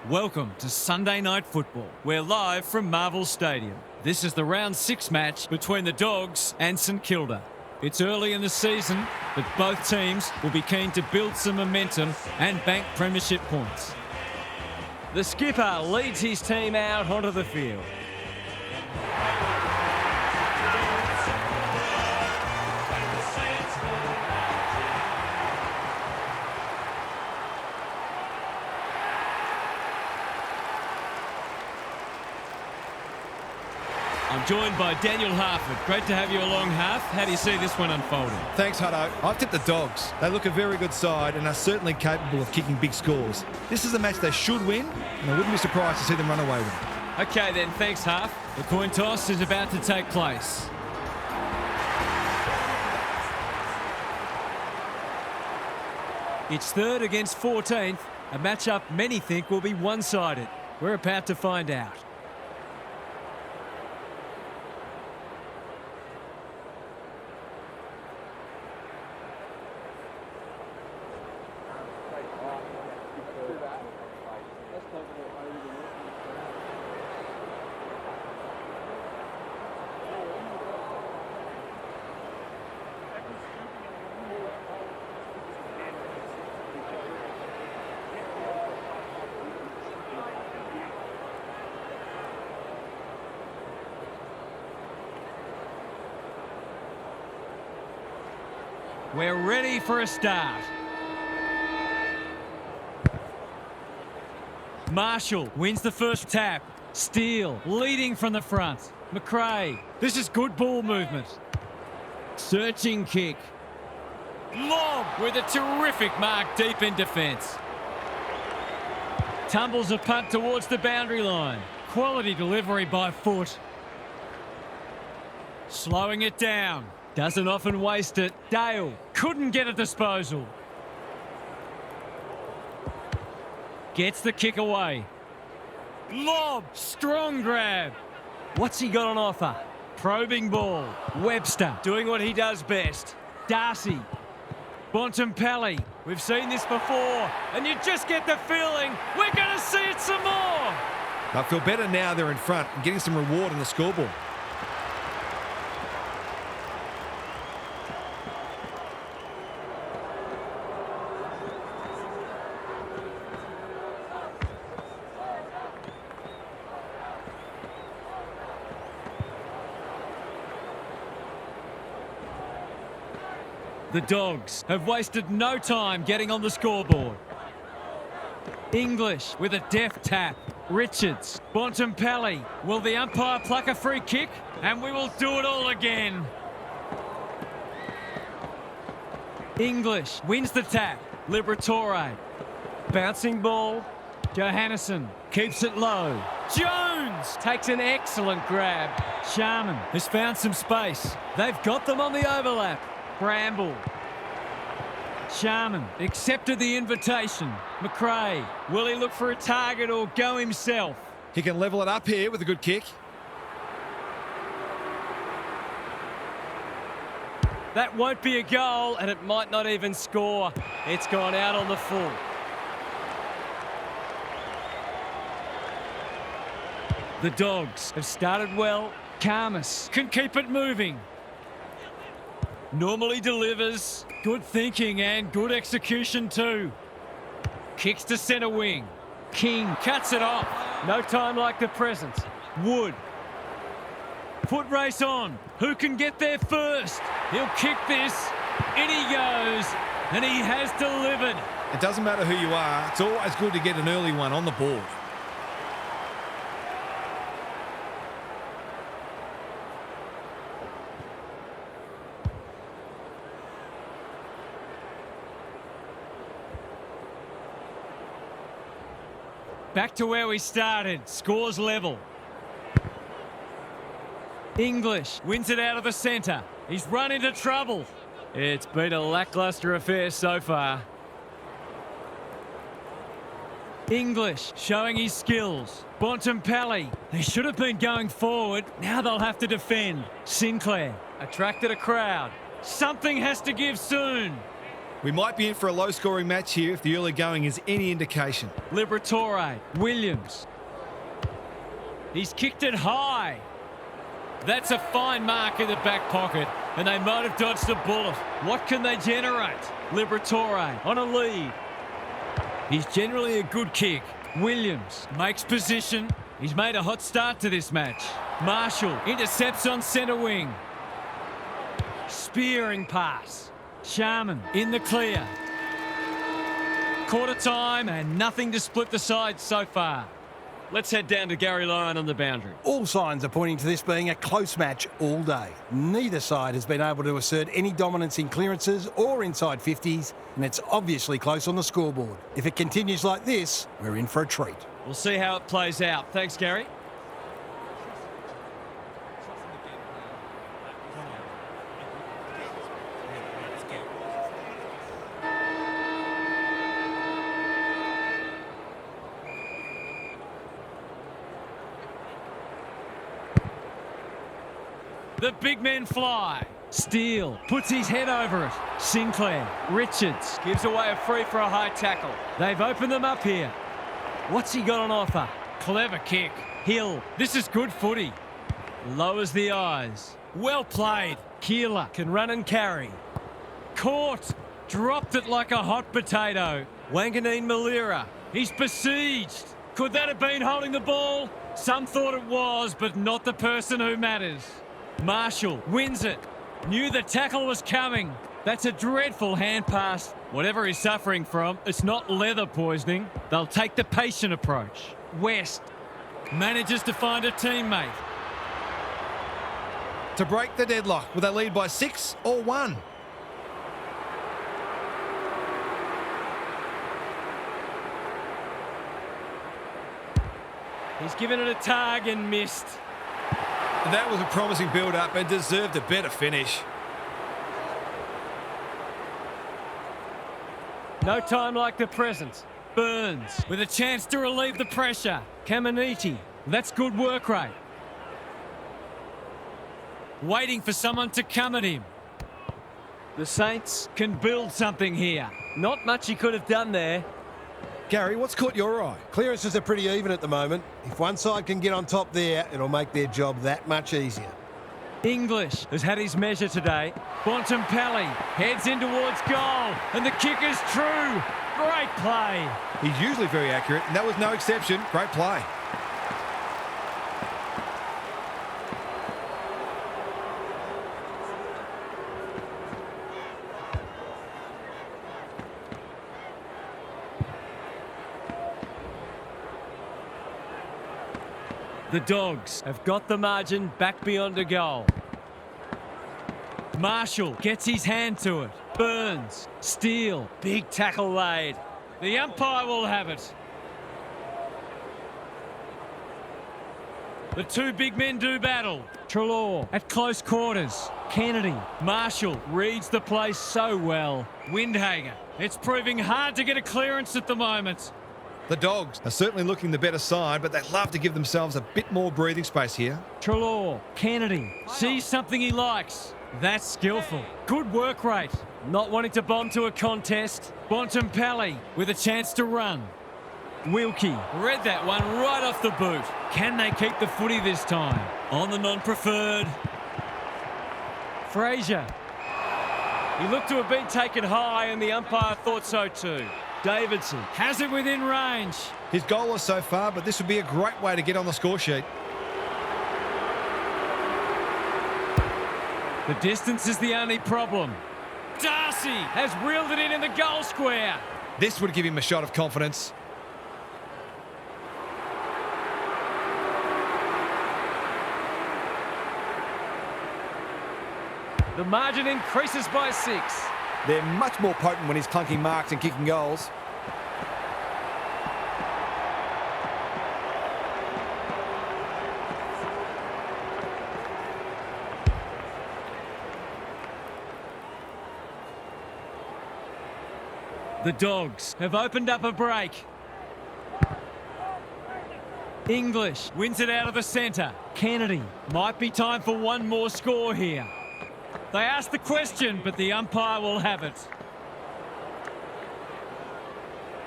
Welcome to Sunday Night Football. We're live from Marvel Stadium. This is the round 6 match between the Dogs and St Kilda. It's early in the season, but both teams will be keen to build some momentum and bank premiership points. The skipper leads his team out onto the field. I'm joined by Daniel Harford. Great to have you along, Harf. How do you see this one unfolding? Thanks, Hutto. I've tipped the Dogs. They look a very good side and are certainly capable of kicking big scores. This is a match they should win, and I wouldn't be surprised to see them run away with it. Okay then, thanks Harf. The coin toss is about to take place. It's 3rd against 14th, a matchup many think will be one-sided. We're about to find out. We're ready for a start. Marshall wins the first tap. Steele leading from the front. McRae. This is good ball movement. Searching kick. Lob with a terrific mark deep in defence. Tumbles a punt towards the boundary line. Quality delivery by foot. Slowing it down. Doesn't often waste it. Dale couldn't get a disposal. Gets the kick away. Lob, strong grab. What's he got on offer? Probing ball. Webster doing what he does best. Darcy. Bontempelli. We've seen this before, and you just get the feeling we're going to see it some more. I feel better now they're in front and getting some reward on the scoreboard. The Dogs have wasted no time getting on the scoreboard. English with a deft tap. Richards. Bontempelli. Will the umpire pluck a free kick? And we will do it all again. English wins the tap. Liberatore. Bouncing ball. Johannesson keeps it low. Jones takes an excellent grab. Sharman has found some space. They've got them on the overlap. Bramble. Sharman accepted the invitation. McRae, will he look for a target or go himself? He can level it up here with a good kick. That won't be a goal, and it might not even score. It's gone out on the full. The Dogs have started well. Karmas can keep it moving. Normally delivers. Good thinking and good execution too. Kicks to centre wing. King cuts it off. No time like the present. Wood. Foot race on. Who can get there first? He'll kick this. In he goes. And he has delivered. It doesn't matter who you are. It's always good to get an early one on the board. Back to where we started. Scores level. English wins it out of the centre. He's run into trouble. It's been a lacklustre affair so far. English showing his skills. Bontempelli. They should have been going forward. Now they'll have to defend. Sinclair attracted a crowd. Something has to give soon. We might be in for a low-scoring match here if the early going is any indication. Liberatore, Williams. He's kicked it high. That's a fine mark in the back pocket, and they might have dodged a bullet. What can they generate? Liberatore on a lead. He's generally a good kick. Williams makes position. He's made a hot start to this match. Marshall intercepts on centre wing. Spearing pass. Sharman in the clear. Quarter time and nothing to split the sides so far. Let's head down to Gary Lyon on the boundary. All signs are pointing to this being a close match all day. Neither side has been able to assert any dominance in clearances or inside 50s, and it's obviously close on the scoreboard. If it continues like this, we're in for a treat. We'll see how it plays out. Thanks, Gary. The big men fly. Steele puts his head over it. Sinclair, Richards gives away a free for a high tackle. They've opened them up here. What's he got on offer? Clever kick. Hill, this is good footy. Lowers the eyes. Well played. KILDA can run and carry. Caught. Dropped it like a hot potato. Wanganeen Malira. He's besieged. Could that have been holding the ball? Some thought it was, but not the person who matters. Marshall wins it. Knew the tackle was coming. That's a dreadful hand pass. Whatever he's suffering from, it's not leather poisoning. They'll take the patient approach. West manages to find a teammate. To break the deadlock, will they lead by 6 or 1? He's given it a tug and missed. That was a promising build-up and deserved a better finish. No time like the present. Burns with a chance to relieve the pressure. Caminiti, that's good work rate. Waiting for someone to come at him. The Saints can build something here. Not much he could have done there. Gary, what's caught your eye? Clearances are pretty even at the moment. If one side can get on top there, it'll make their job that much easier. English has had his measure today. Bontempelli heads in towards goal, and the kick is true. Great play. He's usually very accurate, and that was no exception. Great play. The Dogs have got the margin back beyond a goal. Marshall gets his hand to it. Burns, Steele, big tackle laid. The umpire will have it. The two big men do battle. Treloar at close quarters. Kennedy, Marshall reads the place so well. Windhager, it's proving hard to get a clearance at the moment. The Dogs are certainly looking the better side, but they'd love to give themselves a bit more breathing space here. Treloar, Kennedy, sees something he likes. That's skillful. Good work rate. Not wanting to bomb to a contest. Bontempelli with a chance to run. Wilkie read that one right off the boot. Can they keep the footy this time? On the non-preferred. Fraser. He looked to have been taken high and the umpire thought so too. Davidson has it within range. He's goalless so far, but this would be a great way to get on the score sheet. The distance is the only problem. Darcy has reeled it in the goal square. This would give him a shot of confidence. The margin increases by 6. They're much more potent when he's clunking marks and kicking goals. The Dogs have opened up a break. English wins it out of the centre. Kennedy, might be time for one more score here. They asked the question, but the umpire will have it.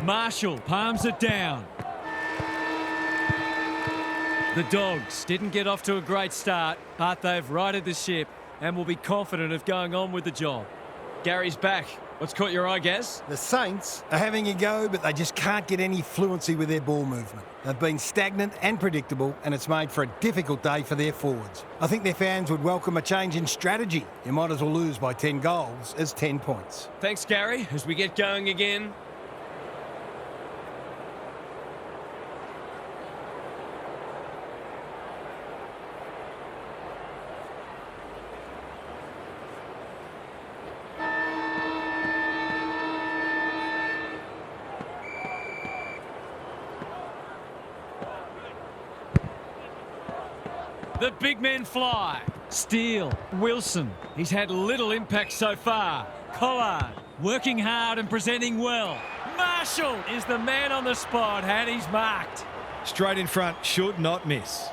Marshall palms it down. The Dogs didn't get off to a great start, but they've righted the ship and will be confident of going on with the job. Gary's back. What's caught your eye, Gaz? The Saints are having a go, but they just can't get any fluency with their ball movement. They've been stagnant and predictable, and it's made for a difficult day for their forwards. I think their fans would welcome a change in strategy. You might as well lose by 10 goals as 10 points. Thanks, Gary, as we get going again. The big men fly. Steele, Wilson. He's had little impact so far. Collard, working hard and presenting well. Marshall is the man on the spot, and he's marked. Straight in front, should not miss.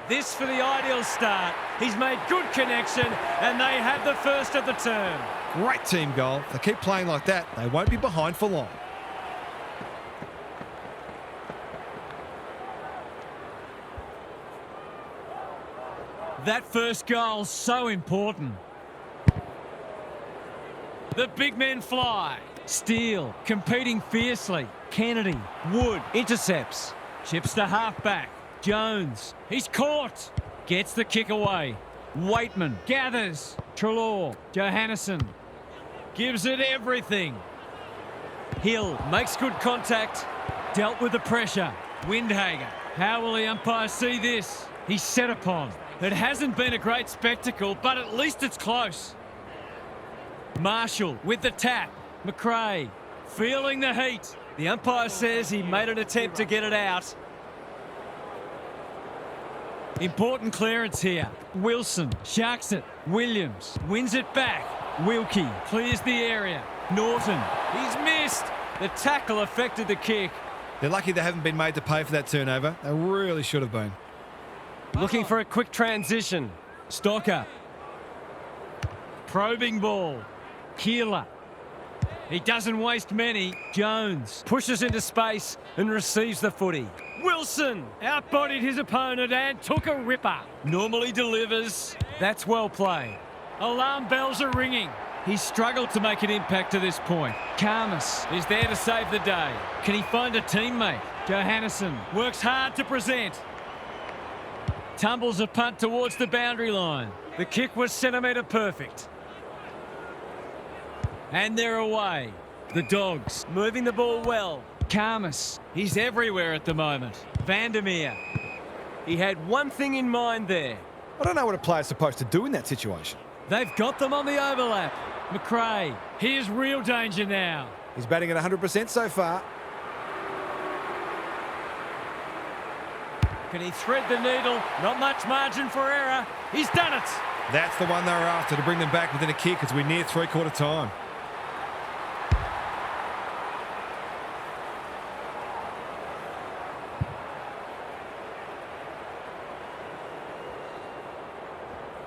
This for the ideal start. He's made good connection, and they have the first of the term. Great team goal. If they keep playing like that, they won't be behind for long. That first goal so important. The big men fly. Steele competing fiercely. Kennedy, Wood intercepts. Chips to half-back. Jones, he's caught. Gets the kick away. Waitman gathers. Treloar, Johannesson. Gives it everything. Hill makes good contact. Dealt with the pressure. Windhager. How will the umpire see this? He's set upon. It hasn't been a great spectacle, but at least it's close. Marshall with the tap. McRae feeling the heat. The umpire says he made an attempt to get it out. Important clearance here. Wilson sharks it. Williams wins it back. Wilkie clears the area. Norton, he's missed. The tackle affected the kick. They're lucky they haven't been made to pay for that turnover. They really should have been. Looking for a quick transition. Stocker. Probing ball. KILDA. He doesn't waste many. Jones pushes into space and receives the footy. Wilson outbodied his opponent and took a ripper. Normally delivers. That's well played. Alarm bells are ringing. He's struggled to make an impact to this point. Karmas is there to save the day. Can he find a teammate? Johannesson works hard to present. Tumbles a punt towards the boundary line. The kick was centimetre perfect. And they're away. The Dogs moving the ball well. Karmas, he's everywhere at the moment. Vandermeer. He had one thing in mind there. I don't know what a player's supposed to do in that situation. They've got them on the overlap. McRae, here's real danger now. He's batting at 100% so far. Can he thread the needle? Not much margin for error. He's done it. That's the one they were after, to bring them back within a kick as we're near three-quarter time.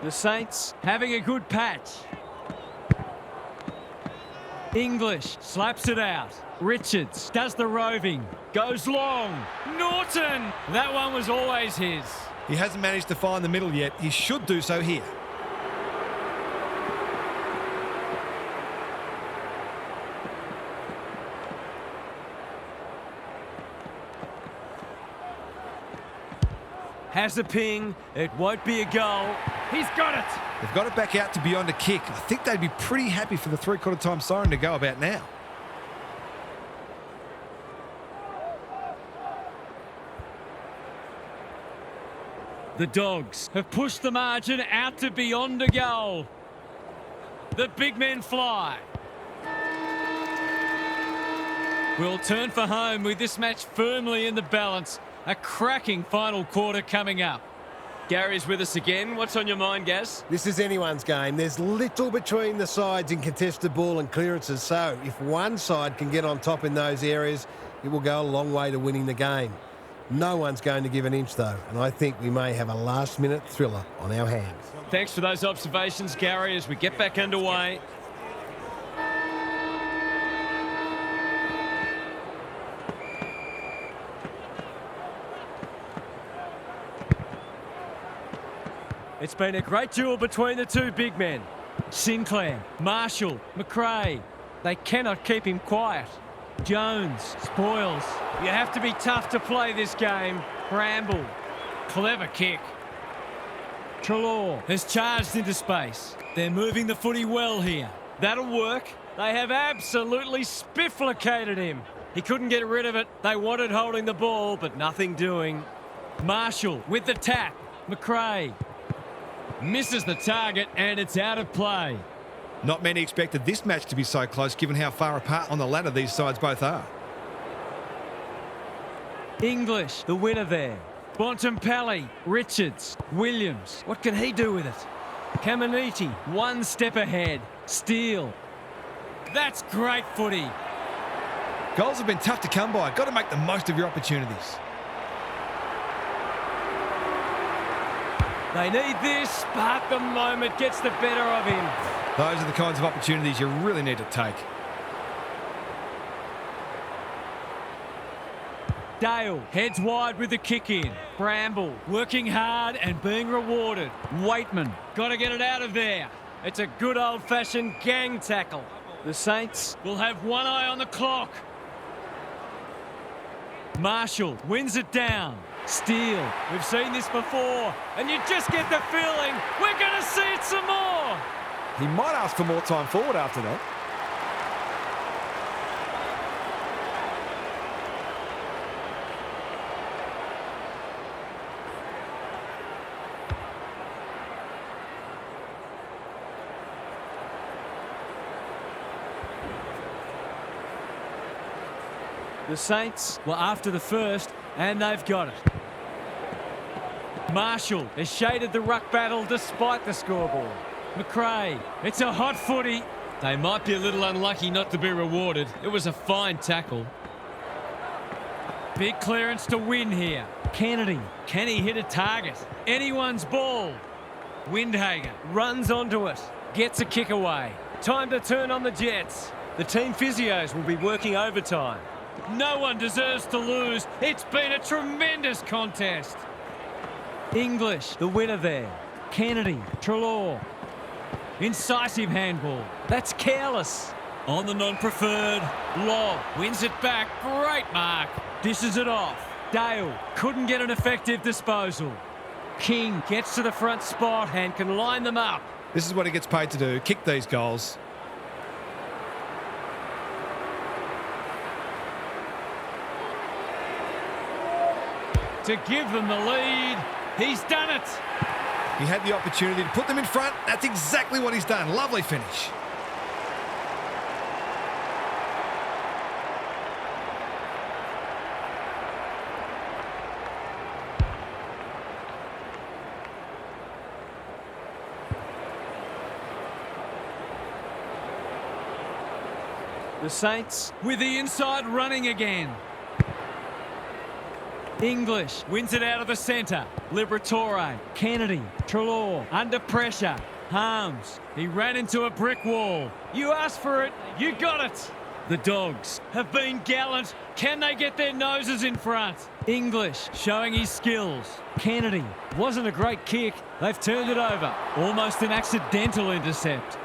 The Saints having a good patch. English slaps it out. Richards does the roving. Goes long. Norton! That one was always his. He hasn't managed to find the middle yet. He should do so here. Has a ping. It won't be a goal. He's got it. They've got it back out to beyond a kick. I think they'd be pretty happy for the three-quarter time siren to go about now. The Dogs have pushed the margin out to beyond a goal. The big men fly. We'll turn for home with this match firmly in the balance. A cracking final quarter coming up. Gary's with us again. What's on your mind, Gaz? This is anyone's game. There's little between the sides in contested ball and clearances, so if one side can get on top in those areas, it will go a long way to winning the game. No one's going to give an inch, though, and I think we may have a last-minute thriller on our hands. Thanks for those observations, Gary, as we get back underway. It's been a great duel between the two big men. Sinclair, Marshall, McRae. They cannot keep him quiet. Jones, spoils. You have to be tough to play this game. Bramble. Clever kick. Treloar has charged into space. They're moving the footy well here. That'll work. They have absolutely spifflicated him. He couldn't get rid of it. They wanted holding the ball, but nothing doing. Marshall with the tap. McRae misses the target and it's out of play. Not many expected this match to be so close, given how far apart on the ladder these sides both are. English, the winner there. Bontempelli, Richards, Williams. What can he do with it? Caminiti, one step ahead. Steele. That's great footy. Goals have been tough to come by. Got to make the most of your opportunities. They need this, but the moment gets the better of him. Those are the kinds of opportunities you really need to take. Dale heads wide with the kick in. Bramble working hard and being rewarded. Waitman got to get it out of there. It's a good old-fashioned gang tackle. The Saints will have one eye on the clock. Marshall wins it down. Steele, we've seen this before, and you just get the feeling we're going to see it some more. He might ask for more time forward after that. The Saints were after the first, and they've got it. Marshall has shaded the ruck battle despite the scoreboard. McRae, it's a hot footy. They might be a little unlucky not to be rewarded. It was a fine tackle. Big clearance to win here. Kennedy, can he hit a target? Anyone's ball. Windhager runs onto it, gets a kick away. Time to turn on the Jets. The team physios will be working overtime. No one deserves to lose. It's been a tremendous contest. English, the winner there. Kennedy, Treloar. Incisive handball. That's careless. On the non-preferred. Lobb wins it back. Great mark. Dishes it off. Dale couldn't get an effective disposal. King gets to the front spot and can line them up. This is what he gets paid to do, kick these goals. To give them the lead. He's done it. He had the opportunity to put them in front. That's exactly what he's done. Lovely finish. The Saints with the inside running again. English wins it out of the centre. Liberatore, Kennedy, Treloar under pressure. Harms, he ran into a brick wall. You asked for it, you got it. The Dogs have been gallant. Can they get their noses in front? English showing his skills. Kennedy, wasn't a great kick. They've turned it over. Almost an accidental intercept.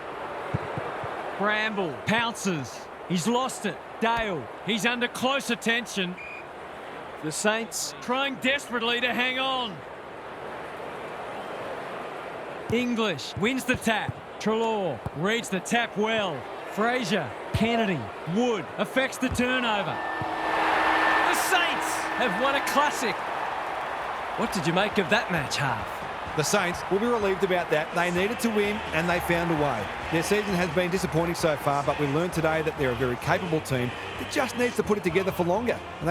Bramble pounces. He's lost it. Dale, he's under close attention. The Saints trying desperately to hang on. English wins the tap. Treloar reads the tap well. Fraser, Kennedy, Wood affects the turnover. The Saints have won a classic. What did you make of that match, Half? The Saints will be relieved about that. They needed to win and they found a way. Their season has been disappointing so far, but we learned today that they're a very capable team that just needs to put it together for longer. And they